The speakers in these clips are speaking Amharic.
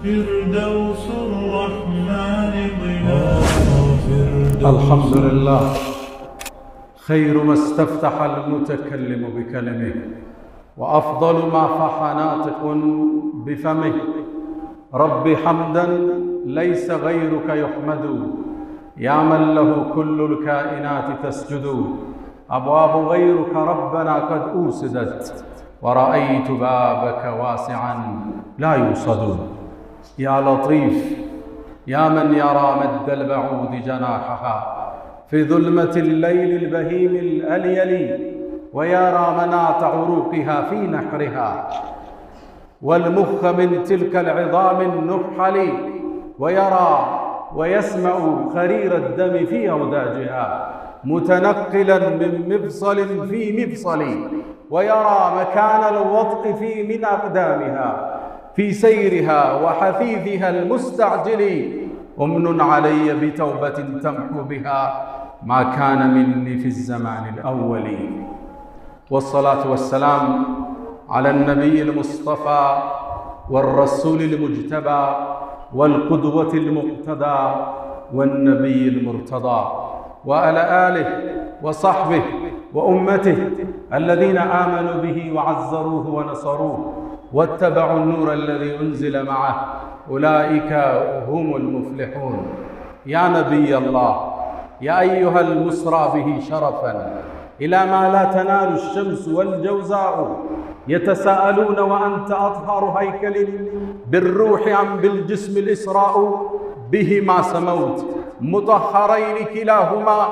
فردوس الرحمن ظلال. الحمد لله خير ما استفتح المتكلم بكلمه، وأفضل ما فح ناطق بفمه. رب حمدا ليس غيرك يحمد، يا من له كل الكائنات تسجد. أبواب غيرك ربنا قد أوسدت، ورأيت بابك واسعا لا يوصد. يا لطيف يا من يرى مد البعوض جناحها في ظلمة الليل البهيم الأليل، ويرى مناط عروقها في نحرها والمخ من تلك العظام النحل، ويرى ويسمع خرير الدم في أوداجها متنقلا من مفصل في مفصل، ويرى مكان الوطء في من أقدامها في سيرها وحثيثها المستعجل. أمن علي بتوبة تمحو بها ما كان مني في الزمان الأول. والصلاة والسلام على النبي المصطفى والرسول المجتبى والقدوة المقتدى والنبي المرتضى، وعلى آله وصحبه وأمته الذين آمنوا به وعزروه ونصروه واتبعوا النور الذي أنزل معه، أولئك هم المفلحون. يا نبي الله، يا أيها المسرى به شرفا إلى ما لا تنال الشمس والجوزاء، يتساءلون وأنت أطهر هيكل بالروح عن بالجسم الإسراء. بهما سموت مطهرين كلاهما،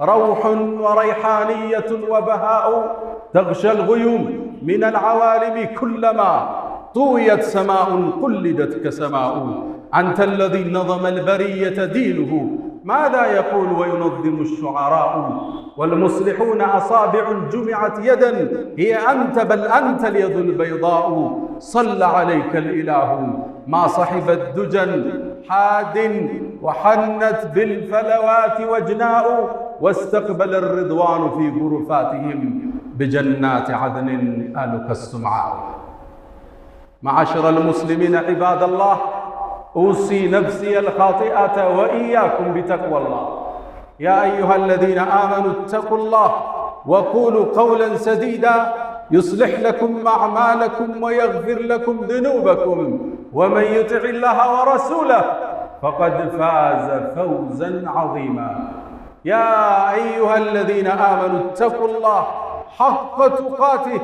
روح وريحانية وبهاء. تغشى الغيوم من العوالم كلما طويت سماء قلدت كسماء. أنت الذي نظم البرية دينه، ماذا يقول وينظم الشعراء؟ والمصلحون أصابع جمعت يدا، هي أنت بل أنت اليد البيضاء. صلى عليك الإله ما صحبت دجى حاد، وحنت بالفلوات وجناء، واستقبل الرضوان في غرفاتهم بجنات عدن آلك السمعاء. معاشر المسلمين عباد الله، أوصي نفسي الخاطئة وإياكم بتقوى الله. يا أيها الذين آمنوا اتقوا الله وقولوا قولا سديدا يصلح لكم أعمالكم ويغفر لكم ذنوبكم، ومن يطع الله ورسوله فقد فاز فوزا عظيما. يا أيها الذين آمنوا اتقوا الله حق تقاته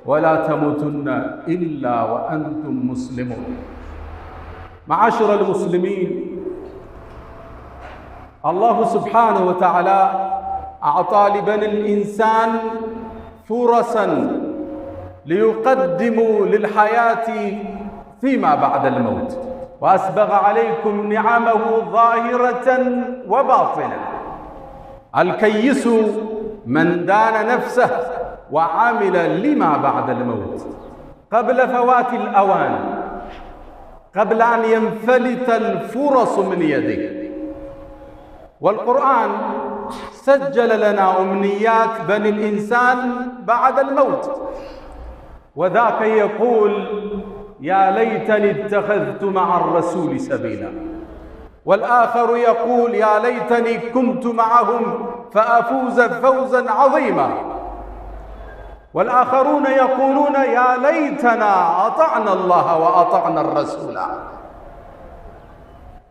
ولا تموتن إلا وأنتم مسلمون. معاشر المسلمين، الله سبحانه وتعالى أعطى لبني الإنسان فرصا ليقدموا للحياة فيما بعد الموت، وأسبغ عليكم نعمه ظاهرة وباطنة. الكيس من دان نفسه وعمل لما بعد الموت قبل فوات الأوان، قبل أن ينفلت الفرص من يده. والقرآن سجل لنا أمنيات بني الإنسان بعد الموت، وذاك يقول يا ليتني اتخذت مع الرسول سبيلا، والآخر يقول يا ليتني كنت معهم فأفوز فوزا عظيما، والآخرون يقولون يا ليتنا أطعنا الله وأطعنا الرسول،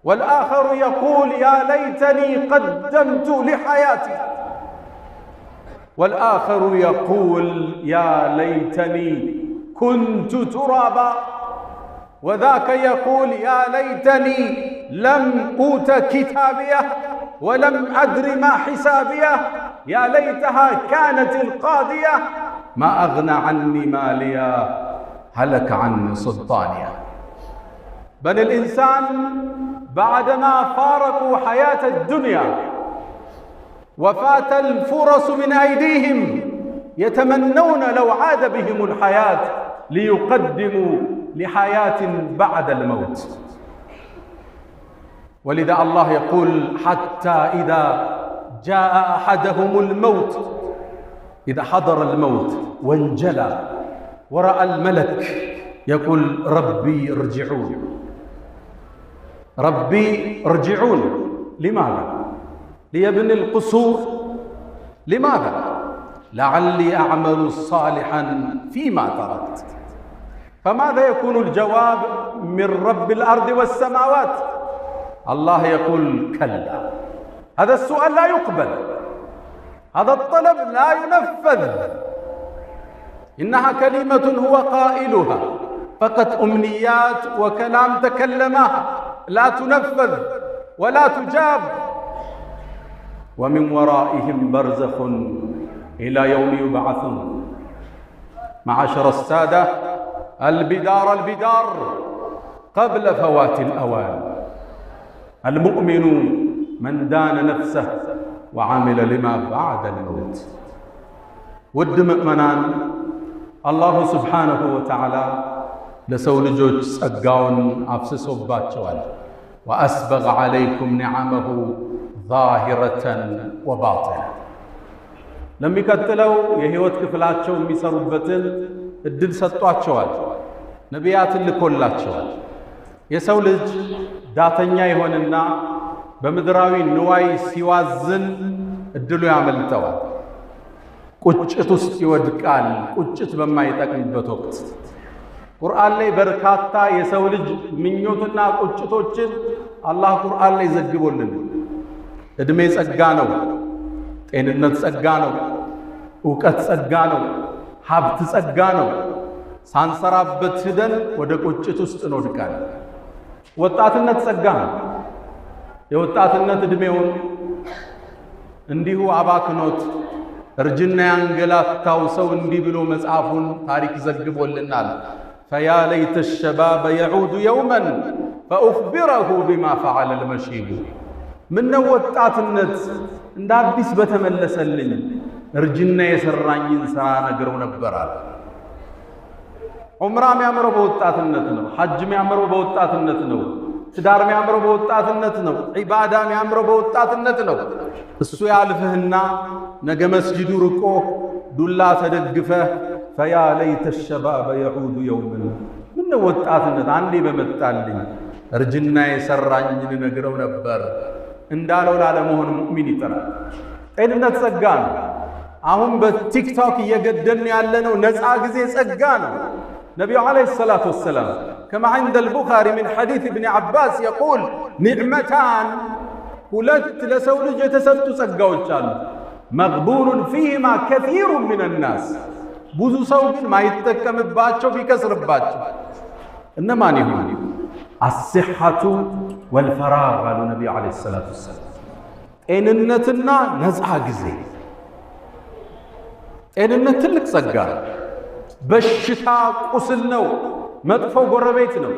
والآخر يقول يا ليتني قدمت لحياتي، والآخر يقول يا ليتني كنت ترابا، وذاك يقول يا ليتني لم أوت كتابيه ولم أدر ما حسابيه، يا ليتها كانت القاضية ما أغنى عني ماليا هلك عني سلطانيا. بني الإنسان بعدما فارقوا حياة الدنيا وفات الفرص من أيديهم يتمنون لو عاد بهم الحياة ليقدموا لحياة بعد الموت. ولذا الله يقول حتى إذا جاء أحدهم الموت، إذا حضر الموت وانجلى ورأى الملك يقول ربي ارجعون، ربي ارجعون. لماذا؟ ليبني القصور. لماذا؟ لعلي أعمل صالحا فيما تركت. فماذا يكون الجواب من رب الأرض والسماوات؟ الله يقول كلا، هذا السؤال لا يقبل، هذا الطلب لا ينفذ. إنها كلمة هو قائلها، فقط أمنيات وكلام تكلمها، لا تنفذ ولا تجاب. ومن ورائهم برزخ إلى يوم يبعثون. معاشر السادة، البدار قبل فوات الأوان. المؤمن من دان نفسه وعمل لما بعد الموت. ود مؤمنان الله سبحانه وتعالى لسو ልጆች ጸጋውን አፍስሶባቸዋል። وأسبغ عليكم نعمه ظاهرة وباطنة። ለሚቀጥለው የህይወት ክፍላቸው የሚሰሩበትን እድል ሰጧቸዋል። ነቢያትን ልኮላቸዋል። የሰው ልጅ ዳተኛ ይሆንና በምድራዊ ንዋይ ሲዋዝን እድሉ ያመልጠዋል። ቁጭት ውስጥ ይወድቃል። ቁጭት በማይጠቅምበት ወቅት ቁርአን ላይ በርካታ የሰው ልጅ ምኞትና ቁጭቶችን አላህ ቁርአን ላይ ዘግቦልን። እድሜ ጸጋ ነው፣ ጤንነት ጸጋ ነው፣ ዕውቀት ጸጋ ነው፣ ሀብት ጸጋ ነው። ሳንሰራበት ሂደን ወደ ቁጭት ውስጥ እንወድቃለን። ወጣትነት ጸጋ ነው። የወጣትነት እድሜውን እንዲሁ አባክኖት እርጅና ያንገላታው ሰው እንዲህ ብሎ መጽሐፉን ታሪክ ዘግቦልናል። فيا ليت الشباب يعود يوما فأخبره بما فعل المشيب. من ወጣትነት እንደ አዲስ በተመለሰልኝ እርጅና የሰራኝን ስራ ነገረው ነበራል። ዑምራ የሚያምረው በወጣትነት ነው። ሐጅ የሚያምረው በወጣትነት ነው። ትዳር የሚያምረው በወጣትነት ነው። ዒባዳ የሚያምረው በወጣትነት ነው። እሱ ያልፍህና ነገ መስጂዱ ርቆ ዱላ ተደግፈህ ፈያ ለይተ الشباب يعود يوما። ምን ወጣትነት አንዴ በመጣልኝ እርጅና የሰራኝን ነገረው ነበር እንዳለው ላለመሆን ሙእሚን ይጠራል። ጤንነት ጸጋ ነው። አሁን በቲክቶክ እየገደልን ያለነው ነፃ ጊዜ ጸጋ ነው። ነቢዩ ዓለይሂ ሰላቱ ወሰላም كما عند البخاري من حديث ابن عباس يقول نعمتان ሁለት ለሰው ልጅ የተሰጡ ጸጋዎች አሉ። مغبون فيهما كثير من الناس ብዙ ሰው ግን ማይጠቀምባቸው ቢከስርባቸው እነማን ይሆኑ? الصحة والفراغ አሉ ነቢዩ ዓለይሂ ሰላቱ ወሰላም። ጤንነትና ነፃ ጊዜ። ጤንነት ትልቅ ጸጋ ነው። በሽታ ቁስል ነው። መጥፎ ጎረቤት ነው።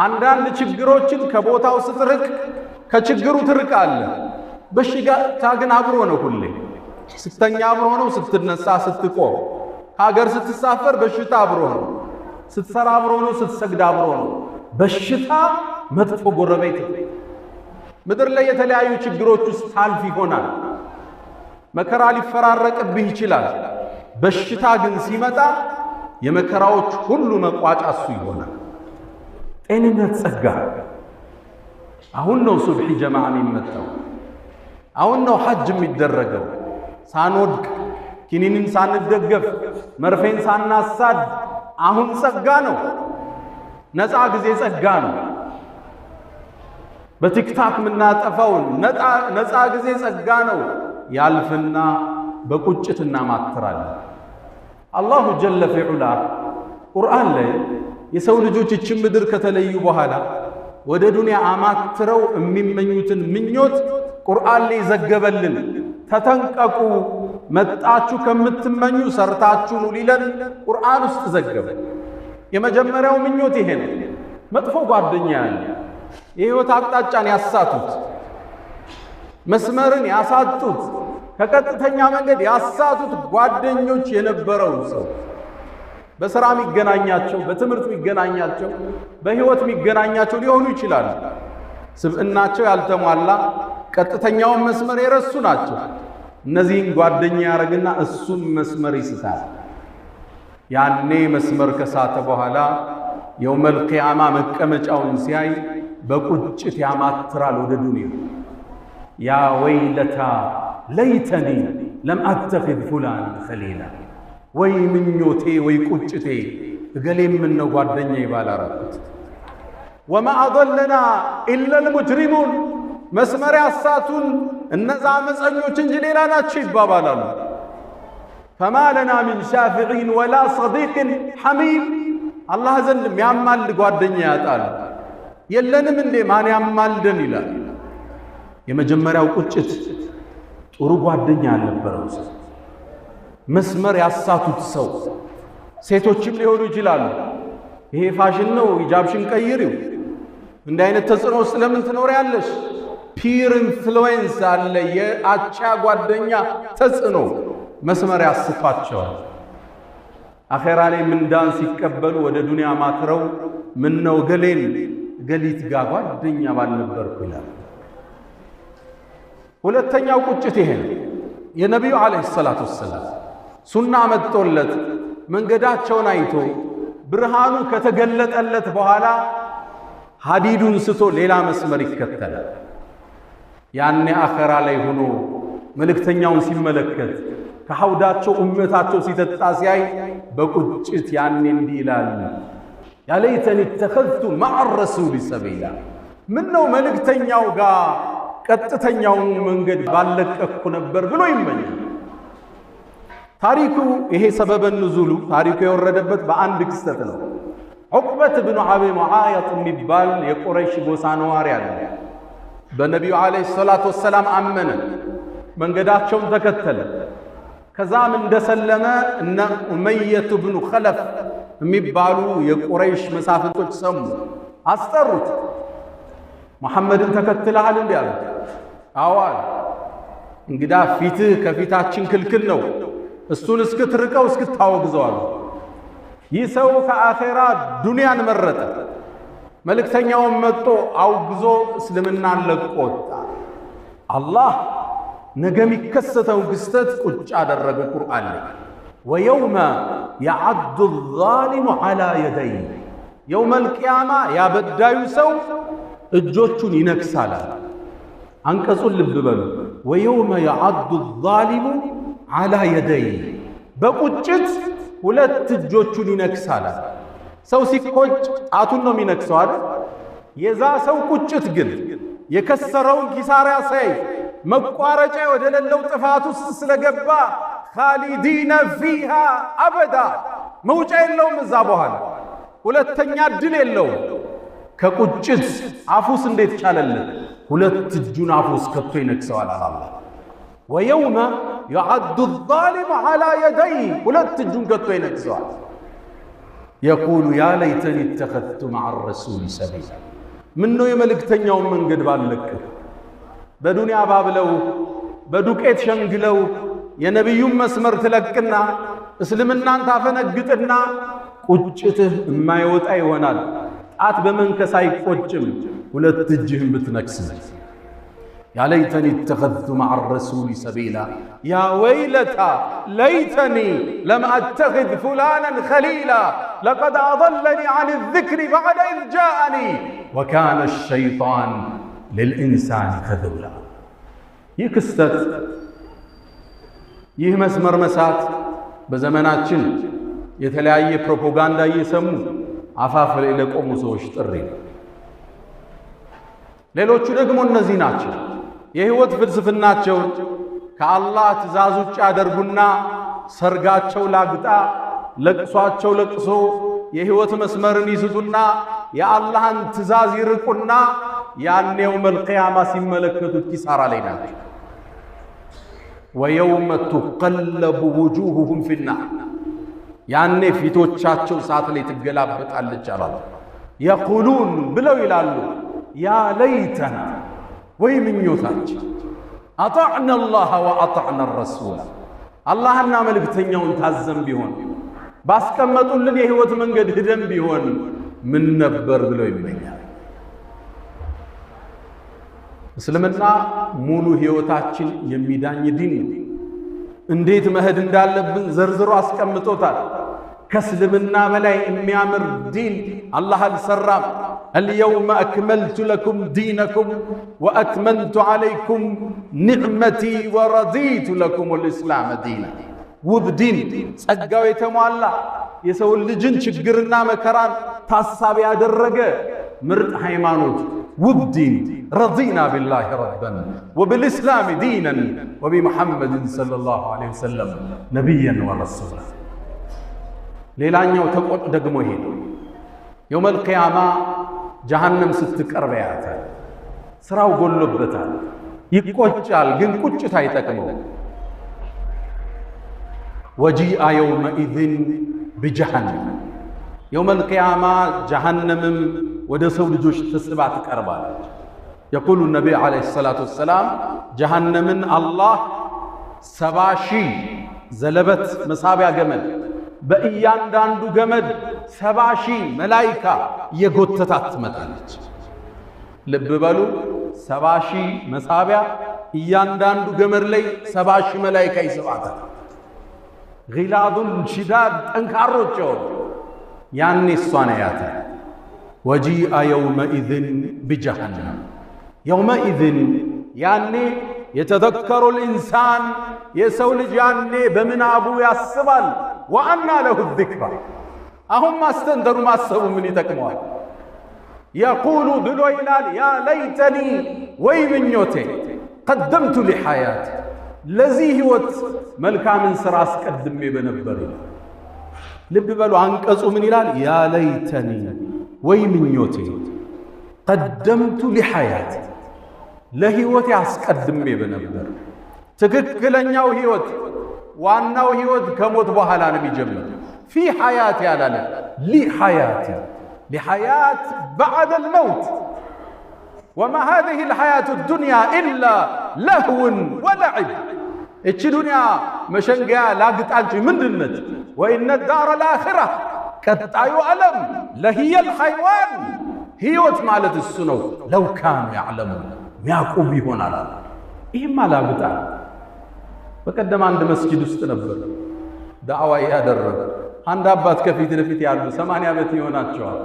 አንዳንድ ችግሮችን ከቦታው ስትርቅ ከችግሩ ትርቃለህ። በሽታ ግን አብሮ ነው። ሁሌ ስተኛ አብሮ ነው። ስትነሳ፣ ስትቆም፣ ሀገር ስትሳፈር በሽታ አብሮ ነው። ስትሰራ አብሮ ነው። ስትሰግድ አብሮ ነው። በሽታ መጥፎ ጎረቤት ነው። ምድር ላይ የተለያዩ ችግሮች ውስጥ ታልፍ ይሆናል። መከራ ሊፈራረቅብህ ይችላል። በሽታ ግን ሲመጣ የመከራዎች ሁሉ መቋጫ እሱ ይሆናል። ጤንነት ጸጋ። አሁን ነው ሱብሒ ጀማዓ የሚመጣው። አሁን ነው ሐጅ የሚደረገው። ሳንወድቅ ኪኒንን ሳንደገፍ መርፌን ሳናሳድ አሁን ጸጋ ነው። ነፃ ጊዜ ጸጋ ነው። በቲክታክ የምናጠፋውን ነፃ ጊዜ ጸጋ ነው። ያልፍና በቁጭት እናማትራለን። አላሁ ጀለ ፊዑላ ቁርአን ላይ የሰው ልጆች እችን ምድር ከተለዩ በኋላ ወደ ዱንያ አማትረው የሚመኙትን ምኞት ቁርአን ላይ ዘገበልን። ተጠንቀቁ፣ መጣችሁ ከምትመኙ ሰርታችሁ ኑ ሊለን ቁርአን ውስጥ ዘገበ። የመጀመሪያው ምኞት ይሄ ነው። መጥፎ ጓደኛ ያለ የህይወት አቅጣጫን ያሳቱት፣ መስመርን ያሳጡት፣ ከቀጥተኛ መንገድ ያሳቱት ጓደኞች የነበረው ሰው በሥራ የሚገናኛቸው፣ በትምህርት የሚገናኛቸው፣ በህይወት የሚገናኛቸው ሊሆኑ ይችላሉ። ስብዕናቸው ያልተሟላ ቀጥተኛውን መስመር የረሱ ናቸው። እነዚህን ጓደኛ ያረግና እሱም መስመር ይስታል። ያኔ መስመር ከሳተ በኋላ የውመል ቂያማ መቀመጫውን ሲያይ በቁጭት ያማትራል ወደ ዱንያ። ያ ወይለታ ለይተኒ ለም አተኺዝ ፉላን ኸሊላ፣ ወይ ምኞቴ ወይ ቁጭቴ እገሌ ምነው ጓደኛዬ ባላረኩት። ወማ አضለና ኢላ ልሙጅሪሙን፣ መስመር ያሳቱን እነዛ አመፀኞች እንጂ ሌላ ናቸው ይባባላሉ። ፈማ ለና ሚን ሻፊዒን ወላ ሰዲቅን ሐሚም፣ አላህ ዘንድ የሚያማልድ ጓደኛ ያጣል። የለንም እንዴ ማን ያማልደን ይላል። የመጀመሪያው ቁጭት ጥሩ ጓደኛ ያልነበረው ሰው፣ መስመር ያሳቱት ሰው። ሴቶችም ሊሆኑ ይችላሉ። ይሄ ፋሽን ነው ሂጃብሽን ቀይሪው፣ እንዲህ አይነት ተጽዕኖ ውስጥ ለምን ትኖሪያለሽ? ፒር ኢንፍሉዌንስ አለ፣ የአቻ ጓደኛ ተጽዕኖ መስመር ያስፋቸዋል። አኼራ ላይ ምንዳን ሲቀበሉ ወደ ዱንያ ማትረው ምነው ገሌን ገሊት ጋር ጓደኛ ባልነበርኩ ይላል። ሁለተኛው ቁጭት ይሄ ነው። የነቢዩ ዓለይሂ ሰላቱ ወሰላም ሱና መጥቶለት መንገዳቸውን አይቶ ብርሃኑ ከተገለጠለት በኋላ ሀዲዱን ስቶ ሌላ መስመር ይከተላል። ያኔ አኼራ ላይ ሆኖ መልእክተኛውን ሲመለከት ከሐውዳቸው እመታቸው ሲጠጣ ሲያይ በቁጭት ያኔ እንዲህ ይላል፣ ያ ለይተኒ ተኸዝቱ መዐ ረሱሊ ሰቢላ፣ ምን ነው መልእክተኛው ጋር ቀጥተኛውን መንገድ ባለቀኩ ነበር ብሎ ይመኛል። ታሪኩ ይሄ ሰበበ ንዙሉ ታሪኩ የወረደበት በአንድ ክስተት ነው። ዑቅበት ብኑ አቢ ሙዓይጥ የሚባል የቁረይሽ ጎሳ ነዋሪ አለ። በነቢዩ ዓለይሂ ሰላቱ ወሰላም አመነ፣ መንገዳቸውን ተከተለ። ከዛም እንደሰለመ እነ ኡመየቱ ብኑ ኸለፍ የሚባሉ የቁረይሽ መሳፍንቶች ሰሙ፣ አስጠሩት። ሙሐመድን ተከትለሃል እንዲህ አሉት። አዋል እንግዳ ፊትህ ከፊታችን ክልክል ነው፣ እሱን እስክትርቀው እስክታወግዘዋል። ይህ ሰው ከአኼራ ዱንያን መረጠ። መልእክተኛውን መጥቶ አውግዞ እስልምናን ለቆ ወጣ። አላህ ነገ የሚከሰተው ክስተት ቁጭ አደረገ ቁርአን ላይ። ወየውመ የዐዱ ዛሊሙ ዐላ የደይ፣ የውመል ቂያማ ያበዳዩ ሰው እጆቹን ይነክሳል። አንቀጹን ልብ በሉ። ወየውመ የዐዱ ዛሊሙ ዐላ የደይ፣ በቁጭት ሁለት እጆቹን ይነክሳል። ሰው ሲቆጭ ጣቱን ነው የሚነክሰው አይደል? የዛ ሰው ቁጭት ግን የከሰረውን ኪሳራ ሳይ መቋረጫ ወደ ሌለው ጥፋት ውስጥ ስለገባ ኻሊዲነ ፊሃ አበዳ፣ መውጫ የለውም። እዛ በኋላ ሁለተኛ ድል የለውም። ከቁጭት አፉስ እንዴት ቻለለት? ሁለት እጁን አፉስ ከቶ ይነክሰዋል አላህ። ወየውመ የዐዱ ዛሊሙ ዐላ የደይ፣ ሁለት እጁን ከቶ ይነክሰዋል። የቁሉ ያ ለይተኒ ተኸዝቱ መዐ ረሱሊ ሰቢላ፣ ምነው የመልእክተኛውን መንገድ ባልለቅህ። በዱንያ ባብለው በዱቄት ሸንግለው የነቢዩን መስመር ትለቅና እስልምናን ታፈነግጥና ቁጭትህ የማይወጣ ይሆናል። ጣት በመንከስ አይቆጭም፣ ሁለት እጅህን ብትነክስ። ያ ለይተኒ ተኸዝቱ መዐ ረሱሊ ሰቢላ፣ ያ ወይለታ ለይተኒ ለም አተኺዝ ፉላናን ኸሊላ ለቀድ አضለኒ ዐን ዚክሪ በዕደ ኢዝ ጃአኒ ወካነ ሸይጣን ልልኢንሳን ከዙላ። ይህ ክስተት ይህ መስመር መሳት በዘመናችን የተለያየ ፕሮፓጋንዳ እየሰሙ አፋፍ ላይ ለቆሙ ሰዎች ጥሪ። ሌሎቹ ደግሞ እነዚህ ናቸው። የህይወት ፍልስፍናቸውን ከአላህ ትእዛዝ ውጭ ያደርጉና ሰርጋቸው ላግጣ፣ ለቅሷቸው ለቅሶ የህይወት መስመርን ይስቱና የአላህን ትእዛዝ ይርቁና ያኔው መልቂያማ ሲመለከቱት ኪሳራ ላይ ናቸው። ወየውመ ቱቀለቡ ውጁሁሁም ፊናር፣ ያኔ ፊቶቻቸው እሳት ላይ ትገላበጣለች አላህ። የቁሉን ብለው ይላሉ ያ ለይተና፣ ወይ ምኞታችን አጣዕና አላህ ወአጣዕና ረሱላ፣ አላህና መልእክተኛውን ታዘን ቢሆን ባስቀመጡልን የህይወት መንገድ ሂደን ቢሆን ምን ነበር ብለው ይመኛል። እስልምና ሙሉ ህይወታችን የሚዳኝ ዲን ነው። እንዴት መሄድ እንዳለብን ዘርዝሮ አስቀምጦታል። ከእስልምና በላይ የሚያምር ዲን አላህ አልሰራም። አልየውመ አክመልቱ ለኩም ዲነኩም ወአትመምቱ ዓለይኩም ኒዕመቲ ወረዲቱ ለኩም ልእስላመ ዲና። ውብ ዲን፣ ጸጋው የተሟላ የሰውን ልጅን ችግርና መከራን ታሳቢ ያደረገ ምርጥ ሃይማኖት፣ ውብ ዲን። ረዲና ቢላሂ ረበን ወብልእስላሚ ዲነን ወቢሙሐመድን ሰለላሁ ዐለይሂ ወሰለም ነቢየን ወረሱላ። ሌላኛው ተቆጥ ደግሞ ይሄ ነው። የውመል ቂያማ ጀሃነም ስትቀርብ ያያታል። ስራው ጎሎበታል፣ ይቆጫል፣ ግን ቁጭት አይጠቅመው። ወጂአ የውመኢዝን ቢጀሃነም፣ የውመል ቂያማ ጀሃነምም ወደ ሰው ልጆች ተስባ ትቀርባለች። የቁሉ ነቢይ ዓለይሂ ሰላቱ ወሰላም ጀሃነምን አላህ 70,000 ዘለበት መሳቢያ ገመድ፣ በእያንዳንዱ ገመድ 70,000 መላይካ እየጎተታት ትመጣለች። ልብ በሉ 70,000 መሳቢያ፣ እያንዳንዱ ገመድ ላይ 70,000 መላይካ ይስባታል። ጊላዱን ሽዳድ ጠንካሮች የሆኑ ያኔ እሷን ያያታል። ወጂአ የውመኢዝን ቢጀሃነም፣ የውመኢዝን ያኔ የተዘከሩ ልኢንሳን፣ የሰው ልጅ ያኔ በምናቡ ያስባል። ወአና ለሁ ዚክራ፣ አሁን ማስተንተሩ ማሰቡ ምን ይጠቅመዋል? የቁሉ ብሎ ይላል ያ ለይተኒ፣ ወይ ምኞቴ፣ ቀደምቱ ሊሐያት፣ ለዚህ ህይወት መልካምን ሥራ አስቀድሜ በነበር። ልብ በሉ አንቀጹ ምን ይላል? ያ ለይተኒ ወይ ምኞቴ፣ ቀደምቱ ሊሐያት፣ ለህይወት አስቀድሜ በነበር። ትክክለኛው ህይወት፣ ዋናው ህይወት ከሞት በኋላ ነው የሚጀምር። ፊ ሐያት ያላለ ሊሐያት፣ ሊሐያት በዕደ ልመውት። ወማ ሃዚህ ልሐያቱ ዱንያ ኢላ ለህውን ወለዕብ። እቺ ዱንያ መሸንገያ ላግጣንጭ ምንድነት? ወኢነ ዳረ ልአኽራ፣ ቀጣዩ ዓለም ለህየል ሐይዋን፣ ህይወት ማለት እሱ ነው። ለው ካኑ ያዕለሙን፣ ሚያቁብ ይሆናል። ይህም አላግጣ። በቀደም አንድ መስጂድ ውስጥ ነበር ዳዕዋ ያደረገ አንድ አባት ከፊት ለፊት ያሉ 80 ዓመት ይሆናቸዋል።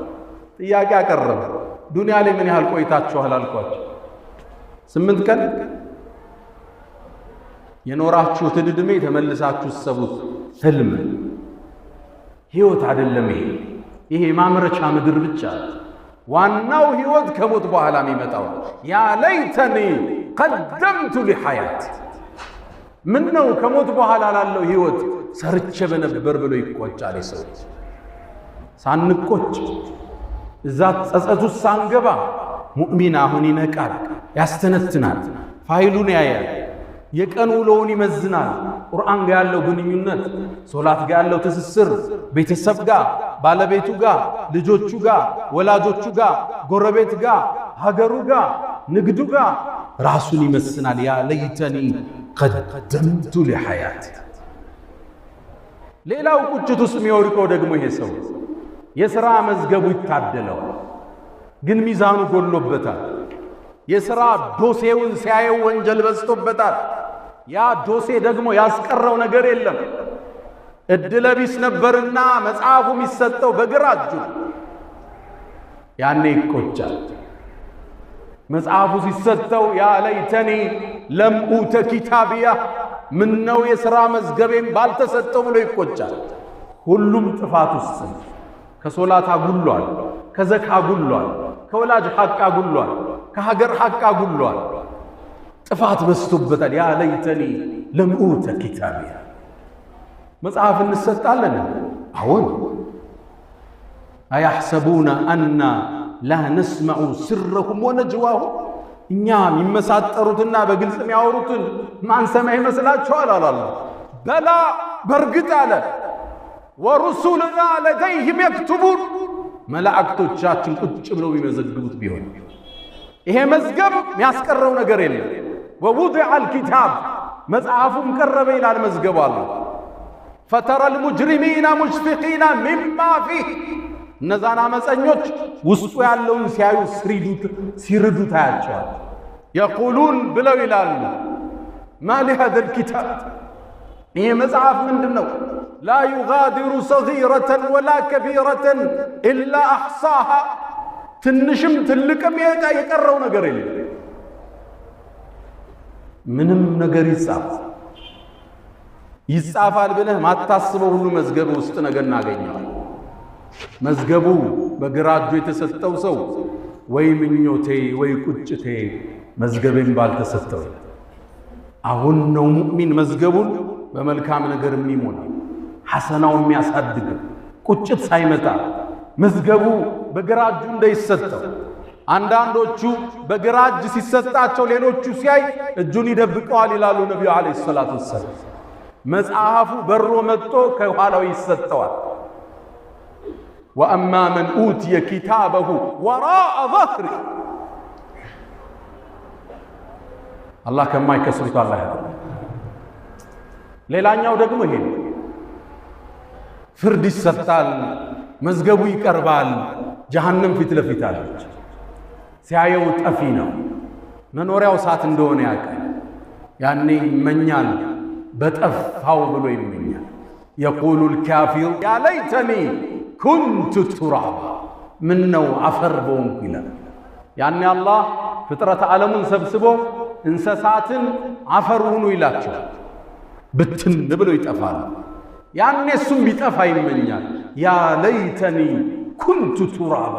ጥያቄ አቀረበ። ዱንያ ላይ ምን ያህል ቆይታችኋል አልኳቸው። 8 ቀን የኖራችሁትን ዕድሜ ተመልሳችሁ ሰቡት። ህልም ህይወት አይደለም ይሄ። ይሄ ማምረቻ ምድር ብቻ። ዋናው ህይወት ከሞት በኋላ የሚመጣው። ያ ለይተኒ ቀደምቱ ሊሐያት፣ ምን ነው ከሞት በኋላ ላለው ህይወት ሰርቼ በነበር ብሎ ይቆጫል። ሰው ሳንቆጭ እዛ ጸጸቱ ሳንገባ ሙእሚን አሁን ይነቃል፣ ያስተነትናል፣ ፋይሉን ያያል፣ የቀን ውሎውን ይመዝናል። ቁርአን ጋር ያለው ግንኙነት፣ ሶላት ጋር ያለው ትስስር፣ ቤተሰብ ጋር፣ ባለቤቱ ጋር፣ ልጆቹ ጋር፣ ወላጆቹ ጋር፣ ጎረቤት ጋር፣ ሀገሩ ጋር፣ ንግዱ ጋር ራሱን ይመስናል። ያ ለይተኒ ቀደምቱ ሊሐያት። ሌላው ቁጭት ውስጥ የሚወድቀው ደግሞ ይሄ ሰው የሥራ መዝገቡ ይታደለዋል፣ ግን ሚዛኑ ጎሎበታል። የሥራ ዶሴውን ሲያየው ወንጀል በዝቶበታል። ያ ዶሴ ደግሞ ያስቀረው ነገር የለም። እድለቢስ ነበርና መጽሐፉ የሚሰጠው በግራ እጁ፣ ያኔ ይቆጫል። መጽሐፉ ሲሰጠው ያ ለይተኒ ለም ኡተ ኪታቢያ፣ ምነው የሥራ መዝገቤም ባልተሰጠው ብሎ ይቆጫል። ሁሉም ጥፋት ውስጥ ከሶላት አጉሏል፣ ከዘካ አጉሏል፣ ከወላጅ ሐቅ አጉሏል፣ ከሀገር ሐቅ አጉሏል። ጥፋት በዝቶበታል። ያ ለይተኒ ለም ኡተ ኪታቢያ። መጽሐፍ እንሰጣለን። አዎን። አያሕሰቡነ አና ላ ነስመዑ ስረሁም ወነጅዋሁም፣ እኛ የሚመሳጠሩትና በግልጽ የሚያወሩትን ማንሰማ ይመስላችኋል? አላላ በላ በርግጥ አለ ወሩሱልና ለደይህም የክቱቡን፣ መላእክቶቻችን ቁጭ ብለው የሚመዘግቡት ቢሆን ይሄ መዝገብ የሚያስቀረው ነገር የለም። ወውዲዐ አልኪታብ፣ መጽሐፉም ቀረበ ይላል መዝገቡ አለ። ፈተረ ልሙጅሪሚና ሙሽፊቂና ሚማ ፊህ፣ እነዛን አመፀኞች ውስጡ ያለውን ሲያዩ ሲርዱ ታያቸዋል። የቁሉን ብለው ይላሉ ማ ሊሃዘ ልኪታብ፣ ይሄ መጽሐፍ ምንድን ነው? ላ ዩጋዲሩ ሰጊረተን ወላ ከቢረተን ኢላ አሕሳሃ ትንሽም ትልቅም የቀረው ነገር የለም። ምንም ነገር ይጻፋል ብለህ ማታስበው ሁሉ መዝገብ ውስጥ ነገር እናገኘዋል። መዝገቡ በግራ እጁ የተሰጠው ሰው ወይ ምኞቴ ወይ ቁጭቴ መዝገቤን ባልተሰጠው። አሁን ነው ሙእሚን መዝገቡን በመልካም ነገር የሚሞላ ሐሰናው የሚያሳድግ ቁጭት ሳይመጣ መዝገቡ በግራ እጁ እንዳይሰጠው። አንዳንዶቹ በግራ እጅ ሲሰጣቸው ሌሎቹ ሲያይ እጁን ይደብቀዋል ይላሉ ነቢዩ ዓለይሂ ሰላቱ ወሰላም። መጽሐፉ በሮ መጥቶ ከኋላው ይሰጠዋል። ወአማ መን ኡትየ ኪታበሁ ወራአ ظهሪ አላህ ከማይከስሩት አላህ ያለው። ሌላኛው ደግሞ ይሄ ፍርድ ይሰጣል፣ መዝገቡ ይቀርባል። ጀሃነም ፊት ለፊት አለች። ሲያየው ጠፊ ነው፣ መኖሪያው እሳት እንደሆነ ያውቃል። ያኔ ይመኛል፣ በጠፋው ብሎ ይመኛል። የቁሉ ልካፊር ያ ለይተኒ ኩንቱ ቱራባ፣ ምን ነው አፈር በሆንኩ ይላል። ያኔ አላህ ፍጥረት ዓለሙን ሰብስቦ እንስሳትን አፈር ሁኑ ይላቸዋል። ብትን ብሎ ይጠፋል። ያኔ እሱም ቢጠፋ ይመኛል። ያ ለይተኒ ኩንቱ ቱራባ፣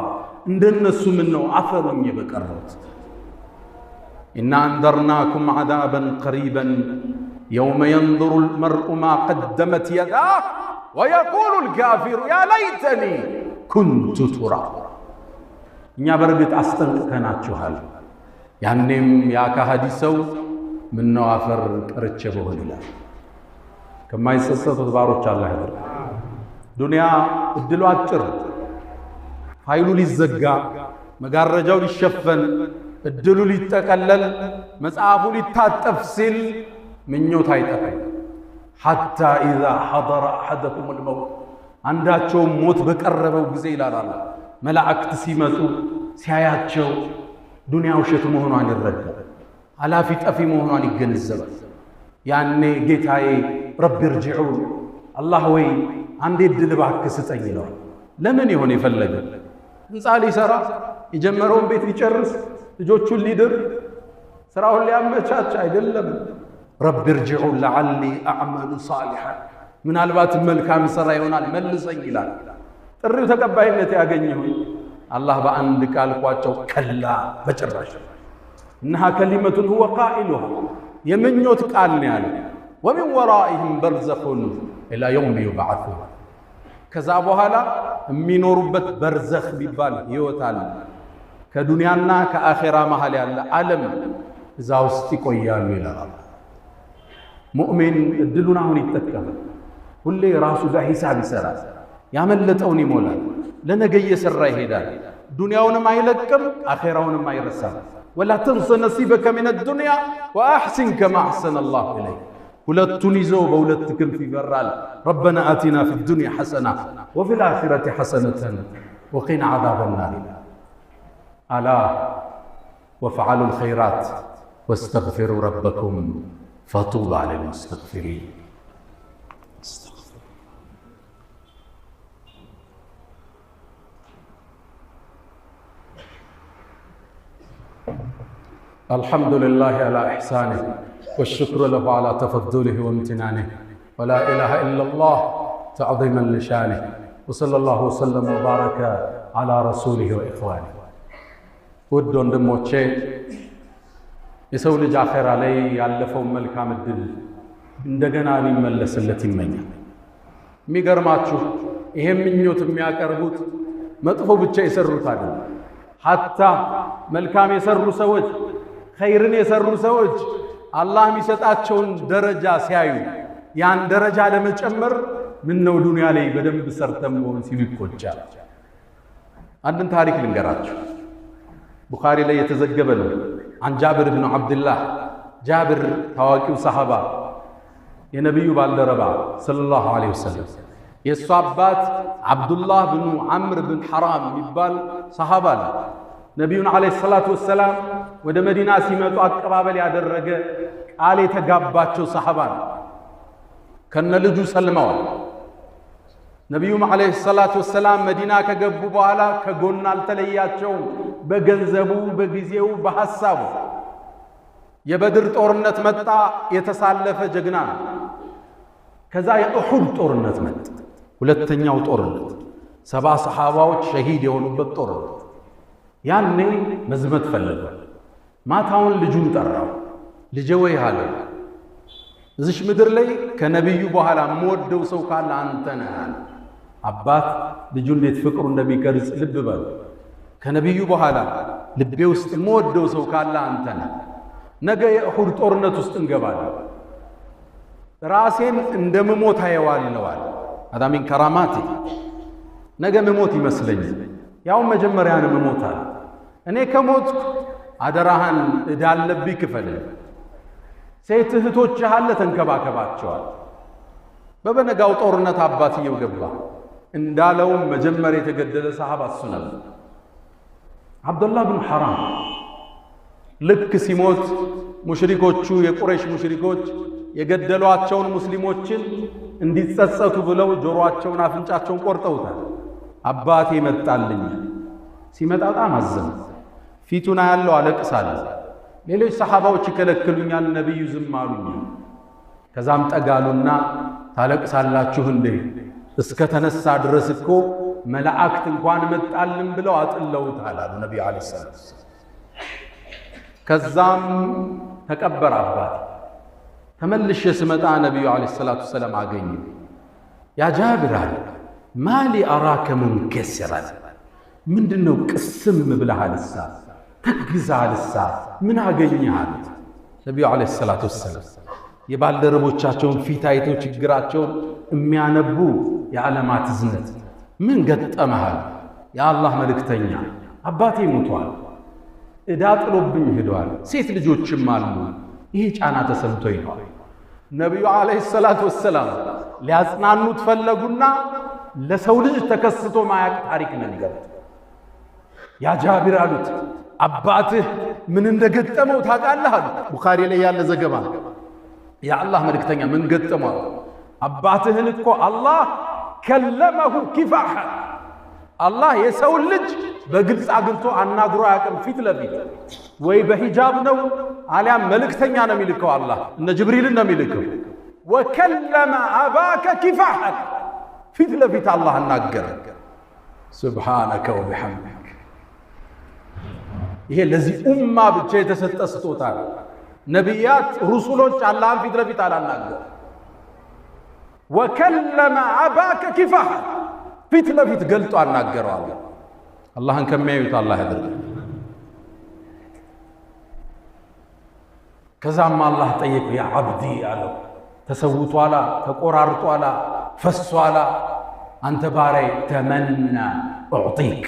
እንደነሱ ምን ነው አፈር ሆኜ በቀረሁት። ኢና አንዘርናኩም ዐዛበን ቀሪበን የውመ የንظሩ ልመርኡ ማ ቀደመት የዳህ ወየቁሉ ልካፊሩ ያ ለይተኒ ኩንቱ ቱራባ። እኛ በእርግጥ አስጠንቅቀናችኋል። ያኔም ያ ከሃዲ ሰው ምነው አፈር ቀርቼ በሆን ይላል። ከማይጸጸቱት ባሮች አላህ ያደርግ። ዱንያ እድሉ አጭር፣ ፋይሉ ሊዘጋ፣ መጋረጃው ሊሸፈን፣ እድሉ ሊጠቀለል፣ መጽሐፉ ሊታጠፍ ሲል ምኞት አይጠፋም። ሐታ ኢዛ ሐضረ አሐደኩም ልመውት፣ አንዳቸውም ሞት በቀረበው ጊዜ ይላል መላእክት ሲመጡ ሲያያቸው ዱንያ ውሸት መሆኗን ይረዳል። አላፊ ጠፊ መሆኗን ይገነዘባል። ያኔ ጌታዬ ረቢ እርጅዑን፣ አላህ ወይ አንዴ ዕድል እባክህ ስጠኝ ይለዋል። ለምን ይሆን የፈለገ? ህንፃ ሊሰራ የጀመረውን ቤት ሊጨርስ ልጆቹን ሊድር ስራውን ሊያመቻች አይደለም። ረቢ እርጅዑን ለዓሊ አዕመሉ ሳሊሐን፣ ምናልባት መልካም ሥራ ይሆናል መልሰኝ ይላል። ጥሪው ተቀባይነት ያገኝ ይሆን? አላህ በአንድ ቃል ቋጨው፣ ከላ በጭራሽ። እነሃ ከሊመቱን ሁወ ቃኢሉሃ፣ የምኞት ቃል ነው ያለ። ወሚን ወራኢህም በርዘኹን ኢላ የውም ዩብዓሱን፣ ከዛ በኋላ የሚኖሩበት በርዘኽ የሚባል ህይወት አለ። ከዱንያና ከአኼራ መሃል ያለ ዓለም እዛ ውስጥ ይቆያሉ ይላል። ሙእሚን እድሉን አሁን ይጠቀማል። ሁሌ ራሱ ጋር ሂሳብ ይሰራል፣ ያመለጠውን ይሞላል፣ ለነገ እየሰራ ይሄዳል። ዱንያውንም አይለቅም፣ አኼራውንም አይረሳም። ወላ ተንሰ ነሲበከ ሚነ ዱንያ ወአሕሲን ከማ አሕሰነ አላሁ ኢለይክ። ሁለቱን ይዞ በሁለት ክንፍ ይበራል። ረበና አቲና ፊ ዱንያ ሐሰና ወፊ ልአኺረቲ ሐሰነተን ወቂና ዐዛበ ናር። አላ ወፈዓሉ ልኸይራት ወስተግፊሩ ረበኩም ፈጡባ ሊልሙስተግፊሪን። الحمد لله على إحسانه والشكر له على تفضله وامتنانه ولا إله إلا الله تعظيما لشانه وصلى الله وسلم وبارك على رسوله وإخوانه. ود ወንድሞቼ የሰው ልጅ አኼራ ላይ ያለፈው መልካም እድል እንደገና ሊመለስለት ይመኛል። የሚገርማችሁ ይሄ ምኞት የሚያቀርቡት መጥፎ ብቻ የሰሩት አይደለም። ሐታ መልካም የሰሩ ሰዎች፣ ኸይርን የሰሩ ሰዎች አላህ የሚሰጣቸውን ደረጃ ሲያዩ ያን ደረጃ ለመጨመር ምን ነው ዱንያ ላይ በደንብ ሰርተም መሆን ሲሉ ይቆጫል። አንድን ታሪክ ልንገራችሁ። ቡኻሪ ላይ የተዘገበ ነው። عن جابر بن عبد الله، جابر ታዋቂው ሰሃባ የነብዩ ባልደረባ ሰለላሁ ዐለይሂ ወሰለም የሱ አባት አብዱላህ ብኑ ዐምር ብን ሐራም የሚባል ሰሃባ ነው። ነቢዩን ዐለይሂ ሰላቱ ወሰላም ወደ መዲና ሲመጡ አቀባበል ያደረገ ቃል የተጋባቸው ሰሃባ ነው። ከነ ልጁ ሰልመዋል። ነቢዩም ዓለይሂ ሰላቱ ወሰላም መዲና ከገቡ በኋላ ከጎን አልተለያቸውም። በገንዘቡ፣ በጊዜው፣ በሐሳቡ። የበድር ጦርነት መጣ፣ የተሳለፈ ጀግና ነው። ከዛ የኡሑድ ጦርነት መጣ፣ ሁለተኛው ጦርነት 70 ሰሓባዎች ሸሂድ የሆኑበት ጦርነት። ያኔ መዝመት ፈለገ። ማታውን ልጁን ጠራው። ልጄ ወይ አለ፣ እዚሽ ምድር ላይ ከነቢዩ በኋላ የምወደው ሰው ካለ አንተ ነህ አለ። አባት ልጁ እንዴት ፍቅሩ እንደሚቀርጽ ልብ በሉ። ከነቢዩ በኋላ ልቤ ውስጥ የምወደው ሰው ካለ አንተ ነህ። ነገ የኡሑድ ጦርነት ውስጥ እንገባለን። ራሴን እንደምሞት አየዋለዋል። አዳ ሚን ከራማቲ ነገ ምሞት ይመስለኛል። ያው መጀመሪያን ምሞታል። እኔ ከሞትኩ አደራህን እዳለብኝ ክፈልኝ። ሴት እህቶችህ አለ ተንከባከባቸዋል። በበነጋው ጦርነት አባትየው ገባ። እንዳለውም መጀመሪያ የተገደለ ሰሃባ እሱ ነበር፣ አብዱላህ ብን ሐራም። ልክ ሲሞት ሙሽሪኮቹ የቁረይሽ ሙሽሪኮች የገደሏቸውን ሙስሊሞችን እንዲጸጸቱ ብለው ጆሮአቸውን አፍንጫቸውን ቆርጠውታል። አባቴ መጣልኝ። ሲመጣ በጣም አዘነ። ፊቱን ያለው አለቅሳለሁ። ሌሎች ሰሓባዎች ይከለክሉኛል፣ ነቢዩ ዝም አሉኝ። ከዛም ጠጋሉና ታለቅሳላችሁ እንዴ? እስከ ተነሳ ድረስ እኮ መላእክት እንኳን መጣልን ብለው አጥለውታል አሉ ነቢዩ ዓለይሂ ሰላም። ከዛም ተቀበረ አባቴ። ተመልሼ ስመጣ ነቢዩ ዓለይሂ ሰላቱ ወሰላም አገኙ። ያ ጃብር አለ ማሊ አራከ ሙንከሲራን፣ ምንድነው ቅስም ብለሃልሳ ተግዛልሳ ምን አገኘሃል? ነቢዩ ዓለይሂ ሰላቱ ወሰላም የባልደረቦቻቸውን ፊት አይተው ችግራቸውን የሚያነቡ የዓለማት እዝነት ምን ገጠመሃል? የአላህ መልእክተኛ አባቴ ሞቷል፣ ዕዳ ጥሎብኝ ሄደዋል፣ ሴት ልጆችም አሉ፣ ይሄ ጫና ተሰምቶኝ ነው። ነቢዩ ዓለይሂ ሰላቱ ወሰላም ሊያጽናኑት ፈለጉና ለሰው ልጅ ተከስቶ ማያቅ ታሪክ ነገሩት። ያ ጃቢር አሉት አባትህ ምን እንደገጠመው ታውቃለህ አሉ። ቡኻሪ ላይ ያለ ዘገባ። የአላህ መልእክተኛ ምን ገጠመው? አባትህን እኮ አላህ ከለመሁ ኪፋሐ፣ አላህ የሰው ልጅ በግልጽ አግኝቶ አናግሮ አያውቅም። ፊት ለፊት ወይ በሂጃብ ነው አሊያም መልእክተኛ ነው የሚልከው። አላህ እነ ጅብሪልን ነው የሚልከው። ወከለመ አባከ ኪፋሐ፣ ፊት ለፊት አላህ አናገረ። ሱብሓነከ ወቢሐምዲክ። ይሄ ለዚህ ኡማ ብቻ የተሰጠ ስጦታ ነው። ነቢያት ሩሱሎች አላህን ፊት ለፊት አላናገሩ። ወከለመ አባከ ኪፋሐ፣ ፊት ለፊት ገልጦ አናገረው። አላህ አላህን ከሚያዩት አላህ ያደርጋል። ከዛም አላህ ጠየቀው ያ አብዲ አለው፣ ተሰውቷላ፣ ተቆራርጧላ፣ ፈሷላ፣ አንተ ባሪያዬ ተመና ኡዕጢክ፣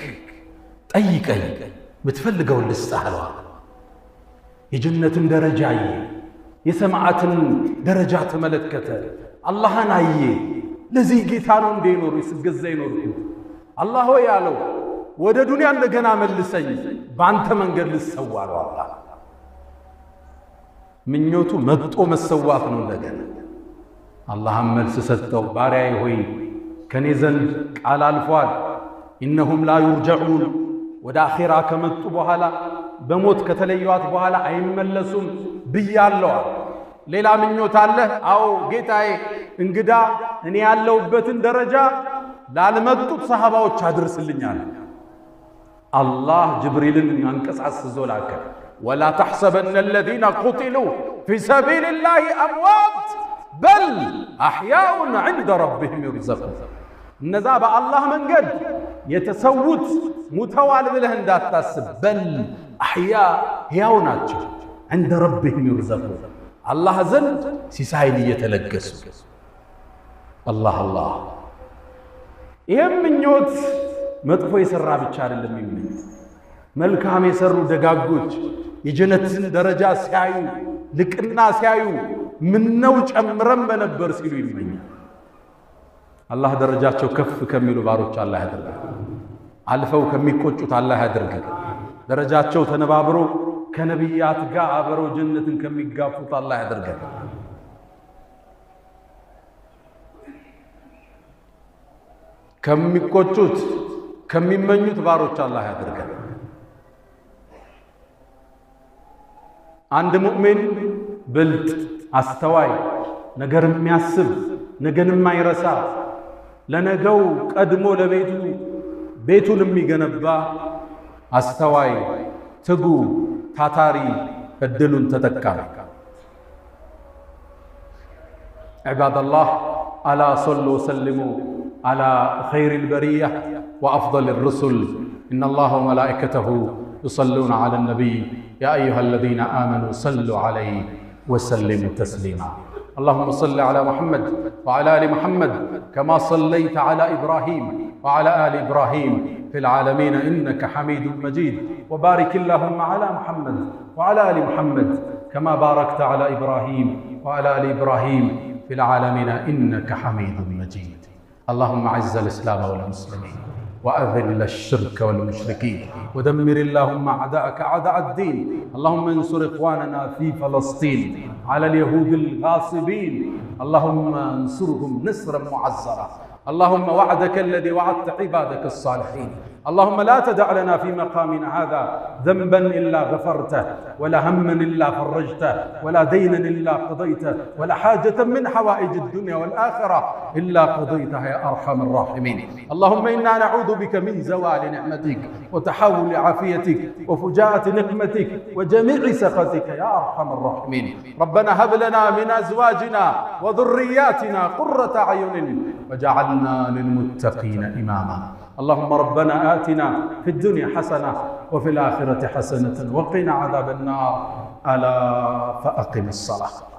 ጠይቀኝ ብትፈልገውን ልስጥህ አለው። የጀነትን ደረጃ አየ፣ የሰማዓትን ደረጃ ተመለከተ፣ አላህን አየ። ለዚህ ጌታ ነው እንደ ይኖሩ ስገዛ ይኖሩ። አላህ ሆይ አለው ወደ ዱንያ እንደገና መልሰኝ፣ በአንተ መንገድ ልሰዋ አለው። አላህ ምኞቱ መጥቶ መሰዋት ነው እንደገና። አላህም መልስ ሰጠው፣ ባሪያዬ ሆይ ከኔ ዘንድ ቃል አልፏል። ኢነሁም ላ ዩርጀዑን፣ ወደ አኼራ ከመጡ በኋላ በሞት ከተለዩዋት በኋላ አይመለሱም ብያለዋል። ሌላ ምኞት አለህ? አዎ ጌታዬ፣ እንግዳ እኔ ያለሁበትን ደረጃ ላልመጡት ሰሃባዎች አድርስልኛል። አላህ ጅብሪልን አንቀሳስዞ ላከ። ወላ ተሕሰበነ አለዚነ ቁቲሉ ፊ ሰቢልላሂ አምዋት በል አሕያኡን ዐንደ ረቢሂም ዩርዘቁን። እነዛ በአላህ መንገድ የተሰዉት ሙተዋል ብለህ እንዳታስብ፣ በል አሕያ ሕያው ናቸው፣ ዐንደ ረቢሂም ዩርዘቁን፣ አላህ ዘንድ ሲሳይን እየተለገሱ። አላህ አላህ። ይህም ምኞት መጥፎ የሠራ ብቻ አይደለም የሚመኝ፣ መልካም የሠሩ ደጋጎች የጀነትን ደረጃ ሲያዩ፣ ልቅና ሲያዩ ምነው ጨምረን በነበር ሲሉ ይመኛል። አላህ ደረጃቸው ከፍ ከሚሉ ባሮች አላህ ያደርጋል። አልፈው ከሚቆጩት አላህ ያደርጋል። ደረጃቸው ተነባብሮ ከነቢያት ጋር አብረው ጀነትን ከሚጋፉት አላህ ያደርጋል። ከሚቆጩት ከሚመኙት ባሮች አላህ ያድርገን። አንድ ሙእሚን ብልጥ፣ አስተዋይ፣ ነገር የሚያስብ፣ ነገን የማይረሳ፣ ለነገው ቀድሞ ለቤቱ ቤቱን የሚገነባ አስተዋይ፣ ትጉ፣ ታታሪ፣ እድሉን ተጠቃሚ። ዒባደላህ አላ ሰሉ ወሰልሙ አላ ኸይሪል በሪያ ወአፍደሊር ሩሱል ኢነላሃ ወመላኢከተሁ ዩሰሉነ ዐለን ነቢይ ያ አዩሀለዚነ አመኑ ሰሉ ዐለይሂ ወሰሊሙ ተስሊማ። اللهم صل على محمد وعلى آل محمد كما صليت على إبراهيم وعلى آل إبراهيم في العالمين إنك حميد مجيد. وبارك اللهم على محمد وعلى آل محمد كما باركت على إبراهيم وعلى آل إبراهيم في العالمين إنك حميد مجيد. اللهم أعز الإسلام والمسلمين وأذل الشرك والمشركين ودمر اللهم أعداءك أعداء الدين. اللهم انصر إخواننا في فلسطين على اليهود الغاصبين. اللهم انصرهم نصرا معزرا. اللهم وعدك الذي وعدت عبادك الصالحين. اللهم لا تدع لنا في مقامنا هذا ذنبا إلا غفرته ولا هما إلا فرجته ولا دينا إلا قضيته ولا حاجة من حوائج الدنيا والآخرة إلا قضيتها يا أرحم الراحمين. اللهم إنا نعوذ بك من زوال نعمتك وتحول عافيتك وفجاءة نقمتك وجميع سخطك يا أرحم الراحمين. ربنا هب لنا من أزواجنا وذرياتنا قرة أعين وجعلنا للمتقين إماما. اللهم ربنا آتنا في الدنيا حسنة وفي الآخرة حسنة وقنا عذاب النار. ألا فأقم الصلاة.